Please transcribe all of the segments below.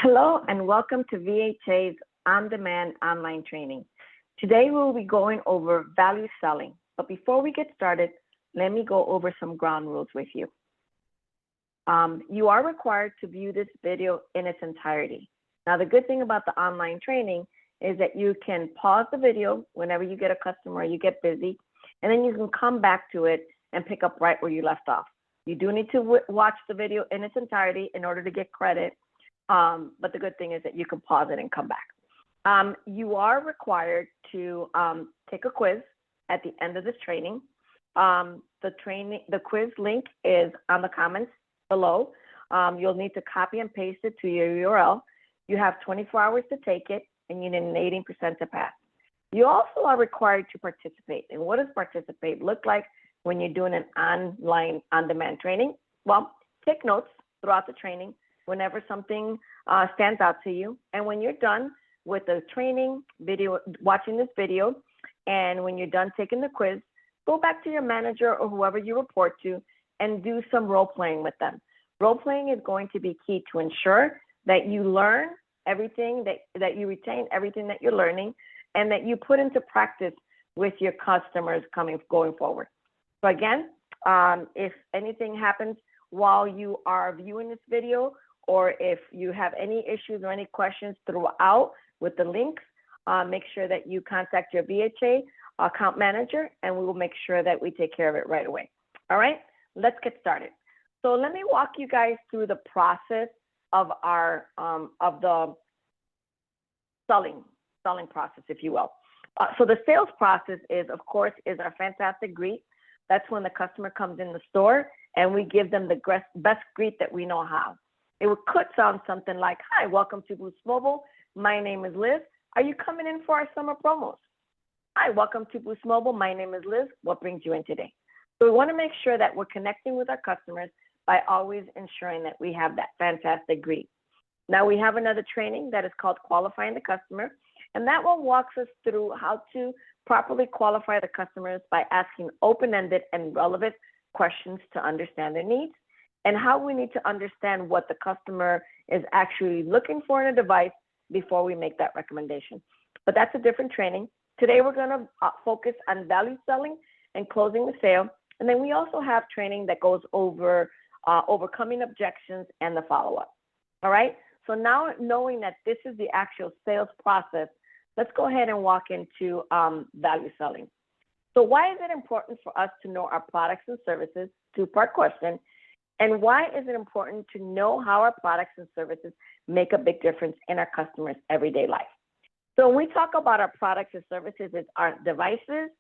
Hello and welcome to VHA's on-demand online training. Today we will be going over value selling, but before we get started, let me go over some ground rules with you. You are required to view this video in its entirety. Now the good thing about the online training is that you can pause the video whenever you get a customer or you get busy, and then you can come back to it and pick up right where you left off. You do need to watch the video in its entirety in order to get credit. But the good thing is that you can pause it and come back. You are required to take a quiz at the end of this training. The quiz link is on the comments below. You'll need to copy and paste it to your URL. You have 24 hours to take it, and you need an 18% to pass. You also are required to participate. And what does participate look like when you're doing an online on-demand training? Well, take notes throughout the training whenever something stands out to you. And when you're done with the training video, watching this video, and when you're done taking the quiz, go back to your manager or whoever you report to and do some role playing with them. Role playing is going to be key to ensure that you learn everything, that you retain everything that you're learning, and that you put into practice with your customers going forward. So again, if anything happens while you are viewing this video, or if you have any issues or any questions throughout with the links, make sure that you contact your VHA account manager, and we will make sure that we take care of it right away. All right, let's get started. So let me walk you guys through the process of our of the selling process, if you will. So the sales process is, of course, our fantastic greet. That's when the customer comes in the store and we give them the best greet that we know how. It could sound something like, "Hi, welcome to Boost Mobile. My name is Liz. Are you coming in for our summer promos?" "Hi, welcome to Boost Mobile. My name is Liz. What brings you in today?" So we want to make sure that we're connecting with our customers by always ensuring that we have that fantastic greet. Now we have another training that is called Qualifying the Customer, and that one walks us through how to properly qualify the customers by asking open-ended and relevant questions to understand their needs, and how we need to understand what the customer is actually looking for in a device before we make that recommendation. But that's a different training. Today, we're going to focus on value selling and closing the sale. And then we also have training that goes over overcoming objections and the follow-up. All right. So now knowing that this is the actual sales process, let's go ahead and walk into value selling. So why is it important for us to know our products and services? Two-part question. And why is it important to know how our products and services make a big difference in our customers' everyday life? So when we talk about our products and services, it's our devices,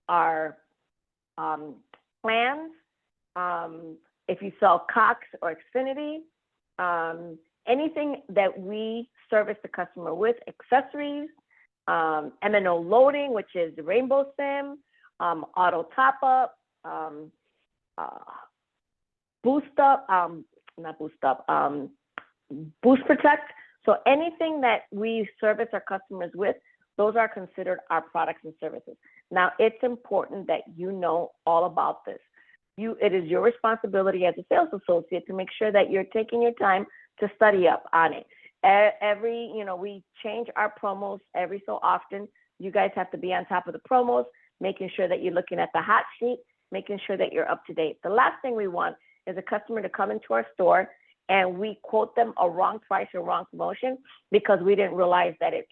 our plans, if you sell Cox or Xfinity, anything that we service the customer with, accessories, MNO loading, which is the Rainbow SIM, auto top-up, Boost Protect. So anything that we service our customers with, those are considered our products and services. Now, it's important that you know all about this. It is your responsibility as a sales associate to make sure that you're taking your time to study up on it. We change our promos every so often. You guys have to be on top of the promos, making sure that you're looking at the hot sheet, making sure that you're up to date. The last thing we want is a customer to come into our store and we quote them a wrong price or wrong promotion because we didn't realize that it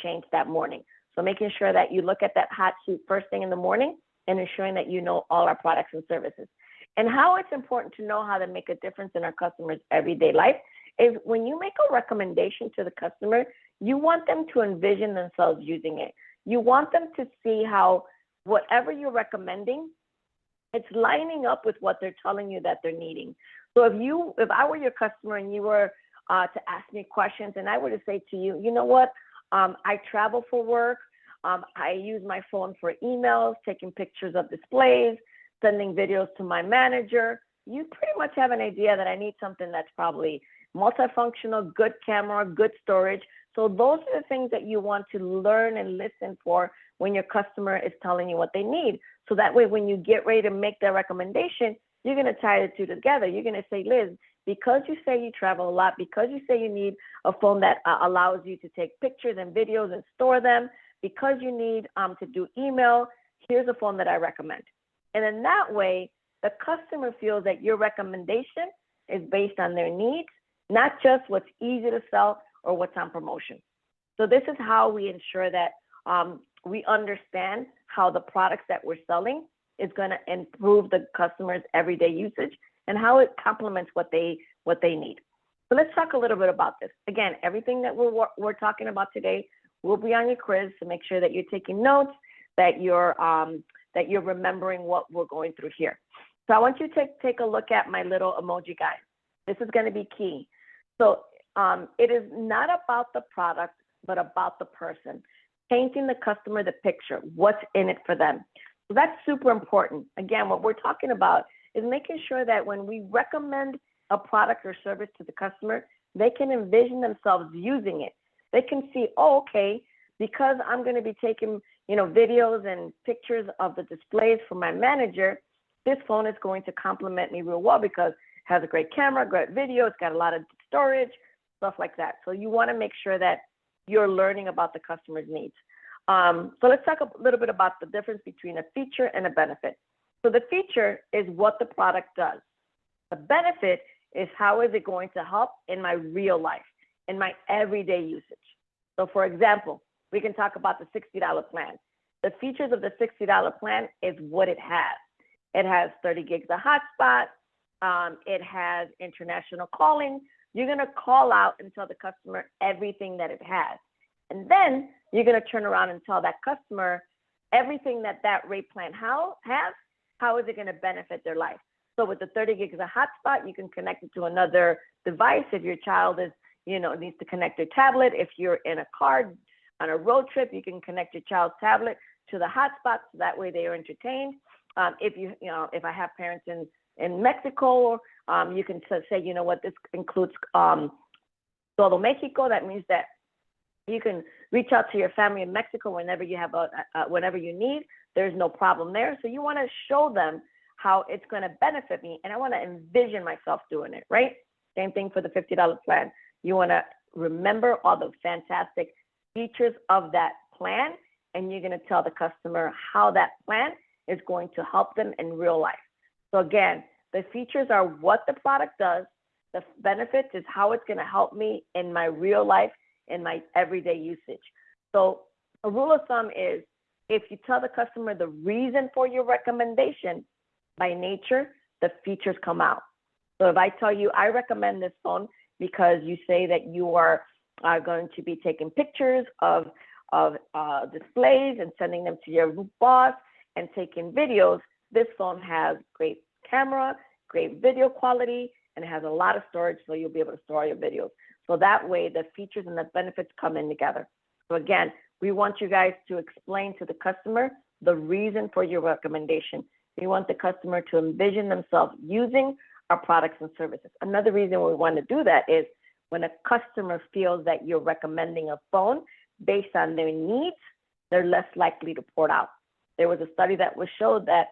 changed that morning. So making sure that you look at that hot sheet first thing in the morning and ensuring that you know all our products and services. And how it's important to know how to make a difference in our customers' everyday life is when you make a recommendation to the customer, you want them to envision themselves using it. You want them to see how whatever you're recommending, it's lining up with what they're telling you that they're needing. So if I were your customer and you were to ask me questions and I were to say to you, you know what, I travel for work, I use my phone for emails, taking pictures of displays, sending videos to my manager, you pretty much have an idea that I need something that's probably multifunctional, good camera, good storage. So those are the things that you want to learn and listen for when your customer is telling you what they need. So that way, when you get ready to make their recommendation, you're going to tie the two together. You're going to say, Liz, because you say you travel a lot, because you say you need a phone that allows you to take pictures and videos and store them, because you need to do email, here's a phone that I recommend. And in that way, the customer feels that your recommendation is based on their needs, not just what's easy to sell or what's on promotion. So this is how we ensure that we understand how the products that we're selling is going to improve the customer's everyday usage and how it complements what they need. So let's talk a little bit about this. Again, everything that we're talking about today will be on your quiz, to make sure that you're taking notes, that you're remembering what we're going through here. So I want you to take a look at my little emoji guide. This is going to be key. So it is not about the product, but about the person. Painting the customer the picture, what's in it for them. So that's super important. Again, what we're talking about is making sure that when we recommend a product or service to the customer, they can envision themselves using it. They can see, oh, okay, because I'm going to be taking, videos and pictures of the displays for my manager, this phone is going to complement me real well because it has a great camera, great video, it's got a lot of storage, stuff like that. So you want to make sure that you're learning about the customer's needs. So let's talk a little bit about the difference between a feature and a benefit. So the feature is what the product does. The benefit is how is it going to help in my real life, in my everyday usage. So for example, we can talk about the $60 plan. The features of the $60 plan is what it has. It has 30 gigs of hotspot. It has international calling. You're going to call out and tell the customer everything that it has. And then you're going to turn around and tell that customer everything that rate plan has, how is it going to benefit their life. So with the 30 gigs of hotspot, you can connect it to another device. If your child is, needs to connect their tablet. If you're in a car on a road trip, you can connect your child's tablet to the hotspot, so that way they are entertained. If I have parents in Mexico, you can say, this includes Todo Mexico. That means that you can reach out to your family in Mexico whenever you have whenever you need. There's no problem there. So you want to show them how it's going to benefit me, and I want to envision myself doing it, right? Same thing for the $50 plan. You want to remember all the fantastic features of that plan, and you're going to tell the customer how that plan is going to help them in real life. So again, the features are what the product does. The benefits is how it's going to help me in my real life, in my everyday usage. So a rule of thumb is if you tell the customer the reason for your recommendation, by nature, the features come out. So if I tell you, I recommend this phone because you say that you are going to be taking pictures of displays and sending them to your boss and taking videos, this phone has great camera, great video quality, and it has a lot of storage, so you'll be able to store your videos. So that way, the features and the benefits come in together. So again, we want you guys to explain to the customer the reason for your recommendation. We want the customer to envision themselves using our products and services. Another reason we want to do that is when a customer feels that you're recommending a phone based on their needs, they're less likely to port out. There was a study that was showed that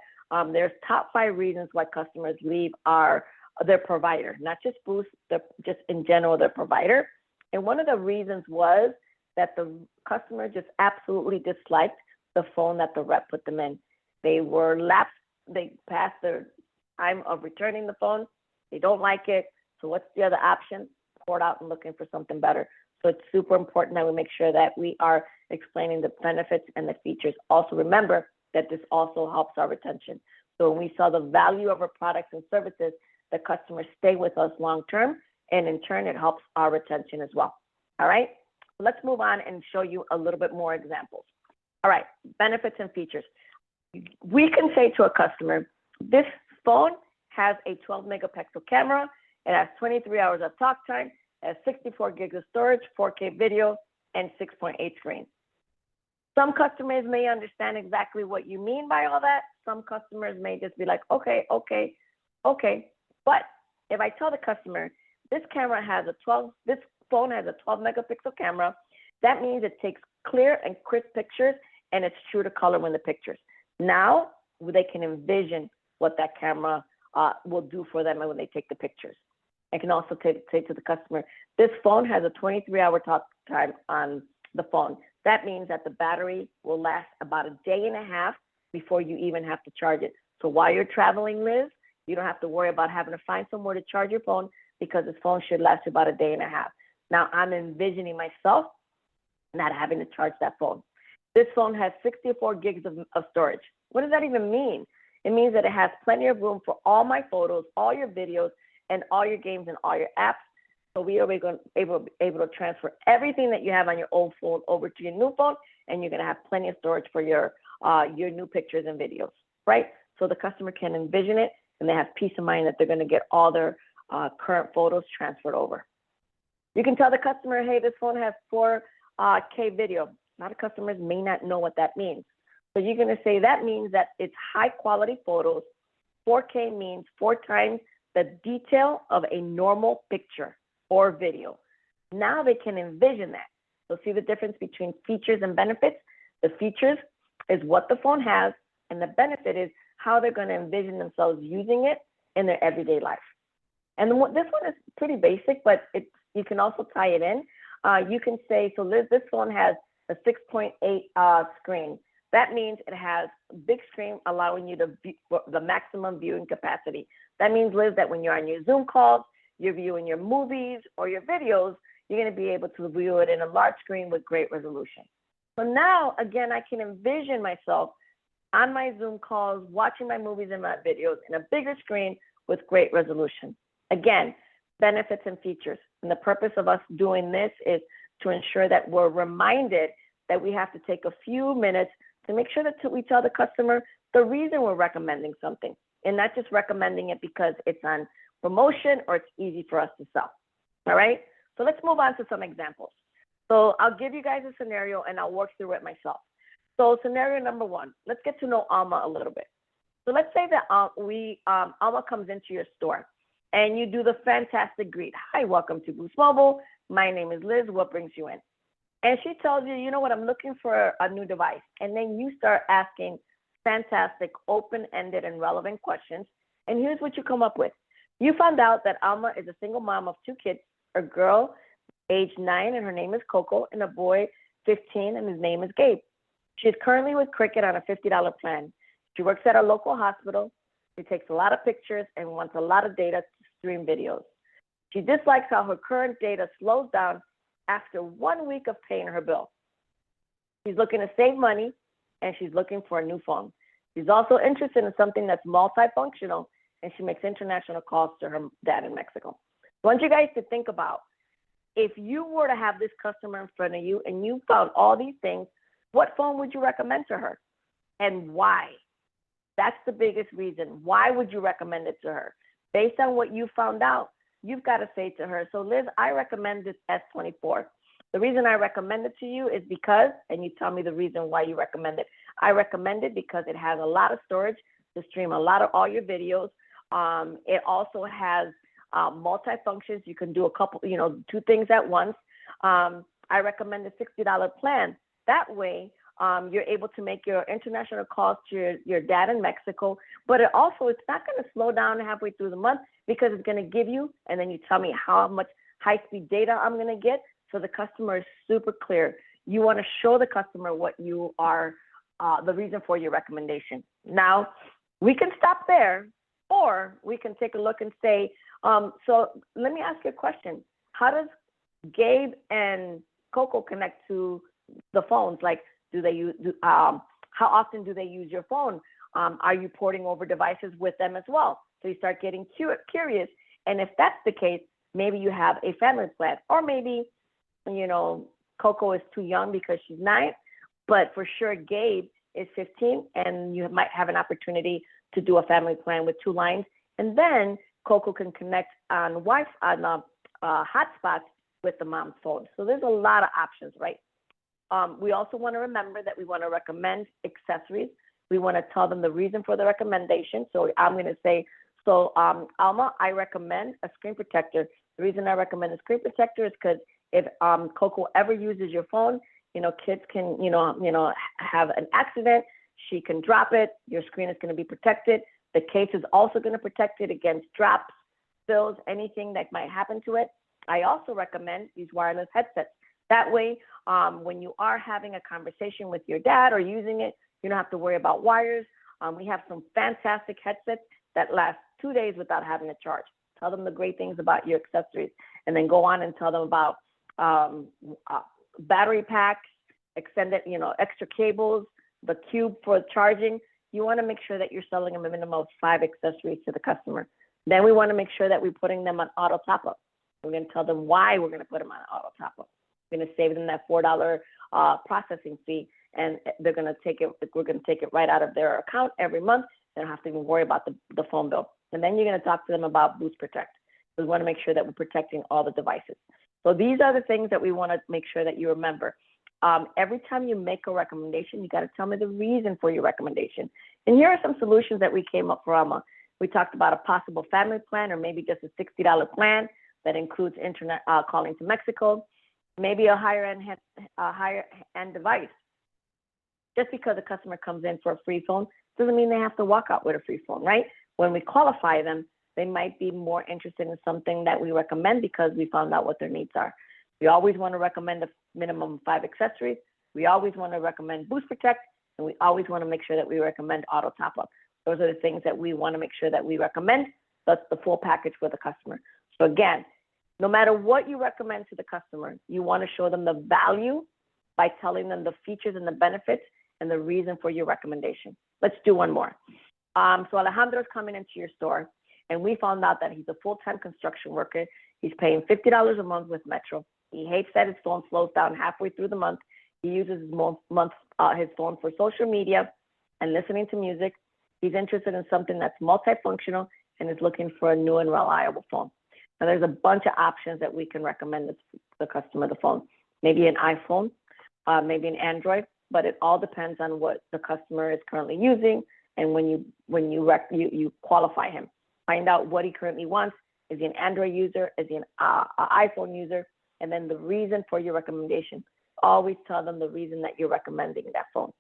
there's top 5 reasons why customers leave their provider, not just Boost, just in general, their provider. And one of the reasons was that the customer just absolutely disliked the phone that the rep put them in. They were lapsed, they passed their time of returning the phone. They don't like it. So what's the other option? Port out and looking for something better. So it's super important that we make sure that we are explaining the benefits and the features. Also remember that this also helps our retention. So when we saw the value of our products and services, the customers stay with us long-term, and in turn, it helps our retention as well. All right, let's move on and show you a little bit more examples. All right, benefits and features. We can say to a customer, this phone has a 12 megapixel camera, it has 23 hours of talk time, it has 64 gigs of storage, 4K video, and 6.8 screen. Some customers may understand exactly what you mean by all that. Some customers may just be like, okay. But if I tell the customer, this phone has a 12 megapixel camera, that means it takes clear and crisp pictures, and it's true to color in the pictures. Now they can envision what that camera will do for them when they take the pictures. I can also say to the customer, this phone has a 23-hour talk time on the phone. That means that the battery will last about a day and a half before you even have to charge it. So while you're traveling, Liz, you don't have to worry about having to find somewhere to charge your phone because this phone should last you about a day and a half. Now, I'm envisioning myself not having to charge that phone. This phone has 64 gigs of storage. What does that even mean? It means that it has plenty of room for all my photos, all your videos, and all your games and all your apps. So we are able to transfer everything that you have on your old phone over to your new phone, and you're going to have plenty of storage for your new pictures and videos, right? So the customer can envision it, and they have peace of mind that they're going to get all their current photos transferred over. You can tell the customer, hey, this phone has 4K video. A lot of customers may not know what that means. So you're going to say that means that it's high quality photos. 4K means 4 times the detail of a normal picture or video. Now they can envision that. So see the difference between features and benefits? The features is what the phone has, and the benefit is how they're going to envision themselves using it in their everyday life. And this one is pretty basic, but you can also tie it in. You can say, so Liz, this phone has a 6.8 screen. That means it has a big screen allowing you to view the maximum viewing capacity. That means, Liz, that when you're on your Zoom calls, you're viewing your movies or your videos, you're going to be able to view it in a large screen with great resolution. So now, again, I can envision myself on my Zoom calls, watching my movies and my videos in a bigger screen with great resolution. Again, benefits and features. And the purpose of us doing this is to ensure that we're reminded that we have to take a few minutes to make sure that we tell the customer the reason we're recommending something, and not just recommending it because it's on promotion or it's easy for us to sell. All right, so let's move on to some examples. So I'll give you guys a scenario and I'll work through it myself. So scenario number 1, let's get to know Alma a little bit. So let's say that Alma comes into your store and you do the fantastic greet. Hi, welcome to Boost Mobile. My name is Liz. What brings you in? And she tells you, you know what, I'm looking for a new device. And then you start asking fantastic, open-ended, and relevant questions. And here's what you come up with. You found out that Alma is a single mom of 2 kids, a girl age 9, and her name is Coco, and a boy 15, and his name is Gabe. She is currently with Cricket on a $50 plan. She works at a local hospital. She takes a lot of pictures and wants a lot of data to stream videos. She dislikes how her current data slows down after 1 week of paying her bill. She's looking to save money, and she's looking for a new phone. She's also interested in something that's multifunctional, and she makes international calls to her dad in Mexico. I want you guys to think about, if you were to have this customer in front of you and you found all these things, what phone would you recommend to her and why? That's the biggest reason. Why would you recommend it to her? Based on what you found out, you've got to say to her, so Liz, I recommend this S24. The reason I recommend it to you is because, and you tell me the reason why you recommend it. I recommend it because it has a lot of storage to stream a lot of all your videos. It also has multi-functions. You can do 2 things at once. I recommend the $60 plan. That way, you're able to make your international calls to your dad in Mexico, but it's not going to slow down halfway through the month because it's going to give you, and then you tell me how much high-speed data I'm going to get, so the customer is super clear. You want to show the customer what you are, the reason for your recommendation. Now, we can stop there, or we can take a look and say, so let me ask you a question. How does Gabe and Coco connect to the phones? Like, how often do they use your phone? Are you porting over devices with them as well? So you start getting curious. And if that's the case, maybe you have a family plan, or maybe, Coco is too young because she's 9, but for sure Gabe is 15, and you might have an opportunity to do a family plan with 2 lines. And then Coco can connect on hotspots with the mom's phone. So there's a lot of options, right? We also want to remember that we want to recommend accessories. We want to tell them the reason for the recommendation. So I'm going to say, Alma, I recommend a screen protector. The reason I recommend a screen protector is because if Coco ever uses your phone, kids can, have an accident. She can drop it. Your screen is going to be protected. The case is also going to protect it against drops, spills, anything that might happen to it, I also recommend these wireless headsets. That way, when you are having a conversation with your dad or using it, you don't have to worry about wires. We have some fantastic headsets that last 2 days without having to charge. Tell them the great things about your accessories, and then go on and tell them about battery packs, extended, extra cables, the cube for charging. You want to make sure that you're selling a minimum of 5 accessories to the customer. Then we want to make sure that we're putting them on auto top-up. We're going to tell them why we're going to put them on auto top-up. We're going to save them that $4 processing fee, and they're going to take it. We're going to take it right out of their account every month. They don't have to even worry about the phone bill. And then you're going to talk to them about Boost Protect. We want to make sure that we're protecting all the devices. So these are the things that we want to make sure that you remember. Every time you make a recommendation, you got to tell me the reason for your recommendation. And here are some solutions that we came up from. We talked about a possible family plan, or maybe just a $60 plan that includes internet calling to Mexico, maybe a higher end device. Just because a customer comes in for a free phone doesn't mean they have to walk out with a free phone, right? When we qualify them, they might be more interested in something that we recommend because we found out what their needs are. We always want to recommend a minimum of 5 accessories. We always want to recommend Boost Protect, and we always want to make sure that we recommend auto top up. Those are the things that we want to make sure that we recommend. That's the full package for the customer. So again, no matter what you recommend to the customer, you want to show them the value by telling them the features and the benefits and the reason for your recommendation. Let's do one more. So Alejandro's coming into your store, and we found out that he's a full-time construction worker. He's paying $50 a month with Metro. He hates that his phone slows down halfway through the month. He uses his phone for social media and listening to music. He's interested in something that's multifunctional and is looking for a new and reliable phone. Now, there's a bunch of options that we can recommend the customer the phone. Maybe an iPhone, maybe an Android, but it all depends on what the customer is currently using. And when you qualify him, find out what he currently wants. Is he an Android user? Is he an iPhone user? And then the reason for your recommendation. Always tell them the reason that you're recommending that phone.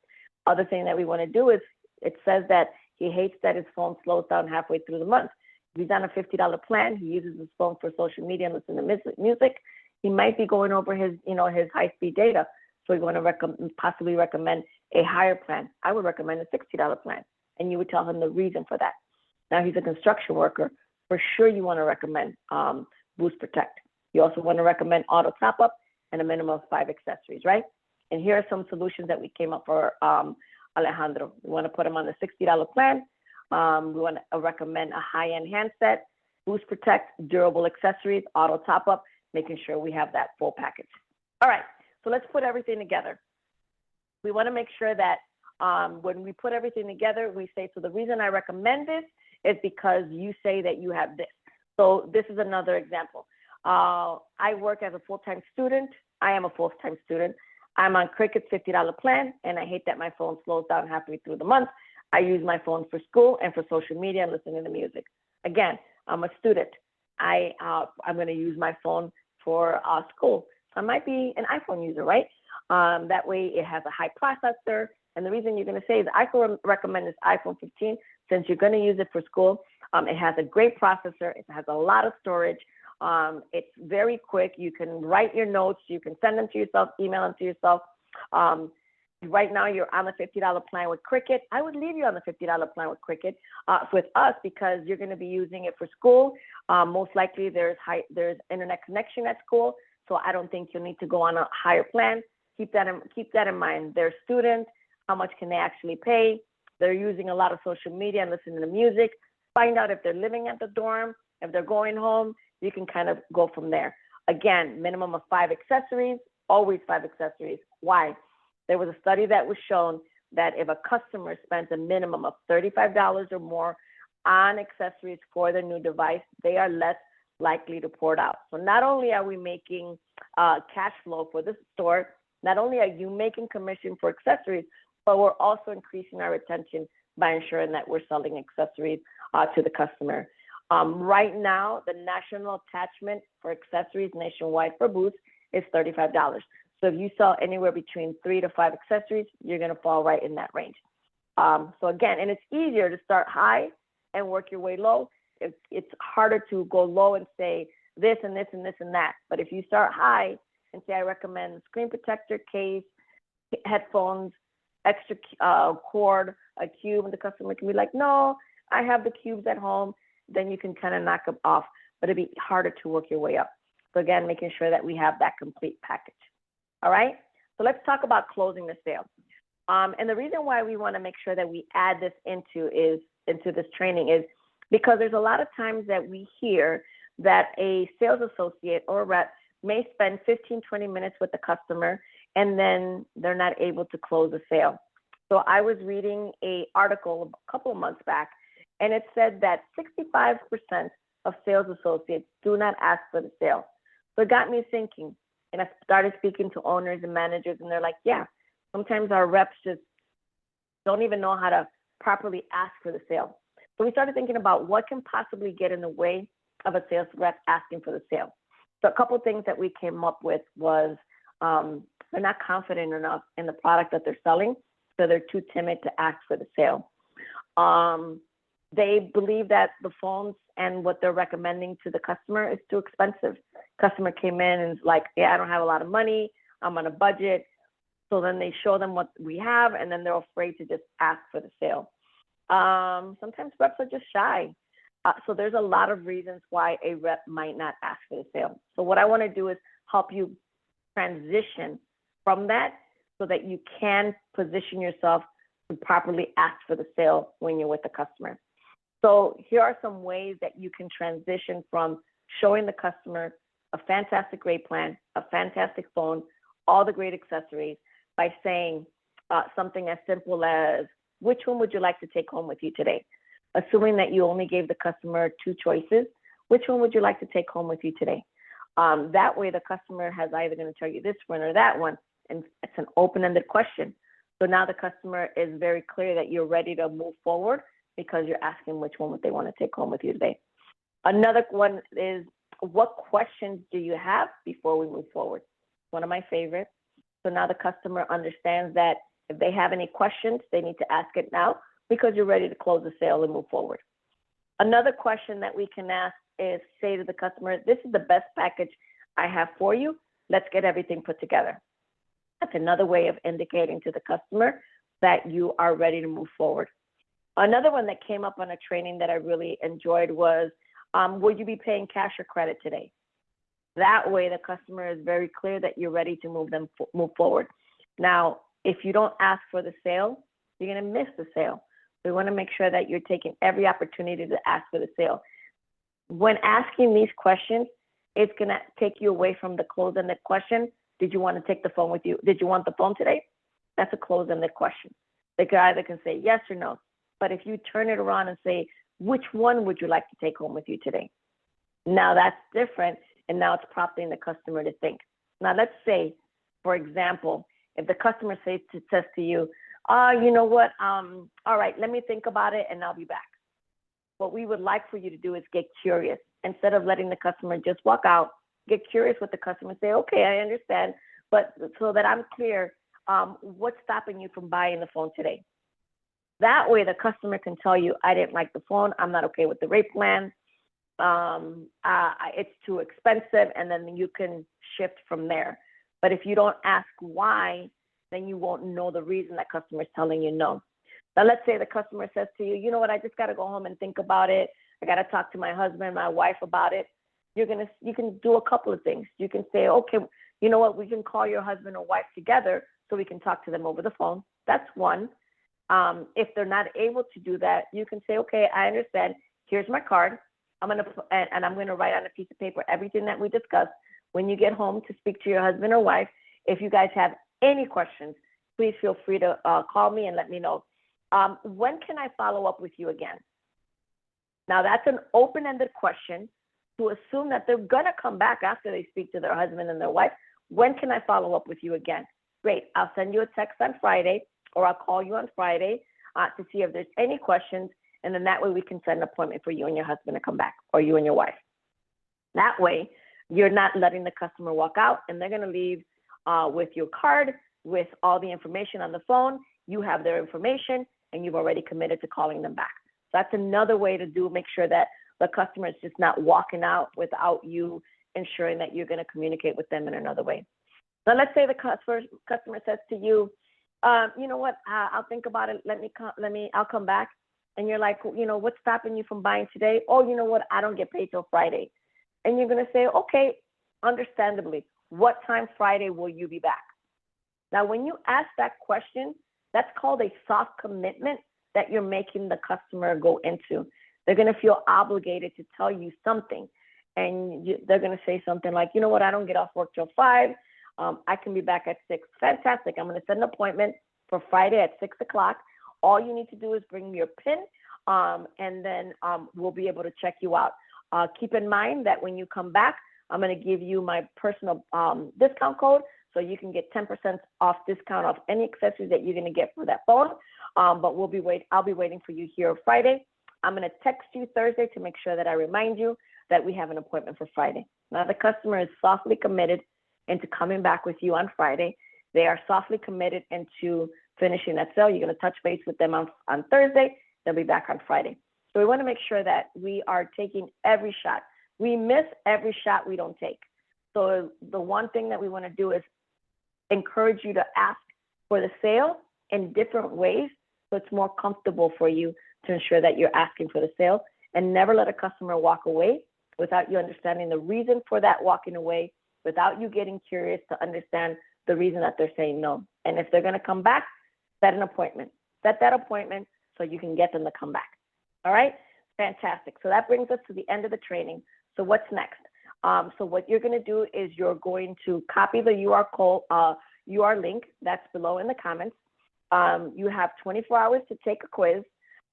Other thing that we want to do is, it says that he hates that his phone slows down halfway through the month. If he's on a $50 plan, he uses his phone for social media and listen to music. He might be going over his high-speed data. So we want to possibly recommend a higher plan. I would recommend a $60 plan, and you would tell him the reason for that. Now, he's a construction worker. For sure, you want to recommend Boost Protect. You also want to recommend auto top-up and a minimum of 5 accessories, right? And here are some solutions that we came up for Alejandro. We want to put him on the $60 plan. We want to recommend a high-end handset, Boost Protect, durable accessories, auto top-up, making sure we have that full package. All right, so let's put everything together. We want to make sure that when we put everything together, we say, so the reason I recommend this is because you say that you have this. So this is another example. I work as a full-time student. I am a full-time student. I'm on Cricket's $50 plan, and I hate that my phone slows down halfway through the month. I use my phone for school and for social media and listening to music. Again, I'm a student. I'm going to use my phone for school. I might be an iPhone user, right? That way it has a high processor. And the reason you're going to say is I can recommend this iPhone 15 since you're going to use it for school. It has a great processor. It has a lot of storage. It's very quick. You can write your notes. You can send them to yourself, email them to yourself. Right now, you're on the $50 plan with Cricket. I would leave you on the $50 plan with Cricket with us because you're going to be using it for school. Most likely, there's internet connection at school, so I don't think you'll need to go on a higher plan. Keep that in mind. They're students. How much can they actually pay? They're using a lot of social media and listening to music. Find out if they're living at the dorm, if they're going home. You can kind of go from there. Again, minimum of 5 accessories, always 5 accessories. Why? There was a study that was shown that if a customer spends a minimum of $35 or more on accessories for their new device, they are less likely to pour it out. So not only are we making cash flow for the store, not only are you making commission for accessories, but we're also increasing our retention by ensuring that we're selling accessories to the customer. Right now, the national attachment for accessories nationwide for Boost is $35. So if you sell anywhere between 3 to 5 accessories, you're going to fall right in that range. So again, and it's easier to start high and work your way low. it's harder to go low and say this and this and this and that. But if you start high and say, I recommend screen protector, case, headphones, extra cord, a cube, and the customer can be like, no, I have the cubes at home, then you can kind of knock them off, but it'd be harder to work your way up. So again, making sure that we have that complete package. All right, so let's talk about closing the sale. And the reason why we want to make sure that we add this into this training is because there's a lot of times that we hear that a sales associate or rep may spend 15, 20 minutes with the customer, and then they're not able to close the sale. So I was reading an article a couple of months back, and it said that 65% of sales associates do not ask for the sale. So it got me thinking, and I started speaking to owners and managers, and they're like, yeah, sometimes our reps just don't even know how to properly ask for the sale. So we started thinking about what can possibly get in the way of a sales rep asking for the sale. So a couple of things that we came up with was they're not confident enough in the product that they're selling, so they're too timid to ask for the sale. They believe that the phones and what they're recommending to the customer is too expensive. Customer came in and is like, yeah, I don't have a lot of money, I'm on a budget. So then they show them what we have, and then they're afraid to just ask for the sale. Sometimes reps are just shy. So there's a lot of reasons why a rep might not ask for the sale. So what I want to do is help you transition from that so that you can position yourself to properly ask for the sale when you're with the customer. So here are some ways that you can transition from showing the customer a fantastic rate plan, a fantastic phone, all the great accessories, by saying something as simple as, which one would you like to take home with you today? Assuming that you only gave the customer two choices, which one would you like to take home with you today? That way the customer has either going to tell you this one or that one, and it's an open-ended question. So now the customer is very clear that you're ready to move forward because you're asking which one would they want to take home with you today. Another one is, what questions do you have before we move forward? One of my favorites. So now the customer understands that if they have any questions, they need to ask it now because you're ready to close the sale and move forward. Another question that we can ask is, say to the customer, this is the best package I have for you. Let's get everything put together. That's another way of indicating to the customer that you are ready to move forward. Another one that came up on a training that I really enjoyed was, will you be paying cash or credit today? That way the customer is very clear that you're ready to move forward. Now, if you don't ask for the sale, you're going to miss the sale. We want to make sure that you're taking every opportunity to ask for the sale. When asking these questions, it's going to take you away from the close-ended question. Did you want to take the phone with you? Did you want the phone today? That's a close-ended question. They could either can say yes or no. But if you turn it around and say, which one would you like to take home with you today? Now that's different. And now it's prompting the customer to think. Now let's say, for example, if the customer says to you, you know what, all right, let me think about it and I'll be back. What we would like for you to do is get curious. Instead of letting the customer just walk out, get curious with the customer and say, okay, I understand, but so that I'm clear, what's stopping you from buying the phone today? That way the customer can tell you, I didn't like the phone, I'm not okay with the rate plan, it's too expensive, and then you can shift from there. But if you don't ask why, then you won't know the reason that customer is telling you no. Now, let's say the customer says to you, you know what, I just got to go home and think about it. I got to talk to my husband, my wife about it. You can do a couple of things. You can say, okay, you know what, we can call your husband or wife together so we can talk to them over the phone. That's one. If they're not able to do that, you can say, okay, I understand. Here's my card. I'm going to write on a piece of paper everything that we discussed. When you get home to speak to your husband or wife, if you guys have any questions, please feel free to call me and let me know. When can I follow up with you again? Now that's an open-ended question to assume that they're gonna come back after they speak to their husband and their wife. When can I follow up with you again? Great, I'll send you a text on Friday, or I'll call you on Friday to see if there's any questions, and then that way we can set an appointment for you and your husband to come back, or you and your wife. That way, you're not letting the customer walk out, and they're gonna leave with your card, with all the information on the phone. You have their information, and you've already committed to calling them back. So that's another way to make sure that the customer is just not walking out without you ensuring that you're going to communicate with them in another way. Now, let's say the customer says to you, you know what, I'll think about it. I'll come back. And you're like, you know, what's stopping you from buying today? Oh, you know what, I don't get paid till Friday. And you're going to say, okay, understandably, what time Friday will you be back? Now, when you ask that question, that's called a soft commitment that you're making the customer go into. They're going to feel obligated to tell you something. And they're going to say something like, you know what, I don't get off work till 5. I can be back at 6. Fantastic. I'm going to set an appointment for Friday at 6 o'clock. All you need to do is bring me your PIN, and then we'll be able to check you out. Keep in mind that when you come back, I'm going to give you my personal discount code, so you can get 10% off discount off any accessories that you're going to get for that phone. But I'll be waiting for you here Friday. I'm going to text you Thursday to make sure that I remind you that we have an appointment for Friday. Now, the customer is softly committed into coming back with you on Friday. They are softly committed into finishing that sale. You're going to touch base with them on Thursday. They'll be back on Friday. So we want to make sure that we are taking every shot. We miss every shot we don't take. So the one thing that we want to do is encourage you to ask for the sale in different ways so it's more comfortable for you to ensure that you're asking for the sale, and never let a customer walk away without you understanding the reason for that walking away, without you getting curious to understand the reason that they're saying no. And if they're going to come back, set an appointment. Set that appointment so you can get them to come back. All right? Fantastic. So that brings us to the end of the training. So what's next? So what you're going to do is you're going to copy the UR link that's below in the comments. You have 24 hours to take a quiz,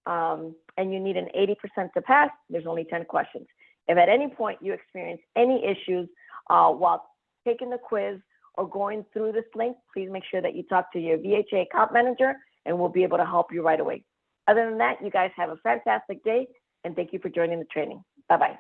and you need an 80% to pass. There's only 10 questions. If at any point you experience any issues while taking the quiz or going through this link, please make sure that you talk to your VHA account manager, and we'll be able to help you right away. Other than that, you guys have a fantastic day, and thank you for joining the training. Bye-bye.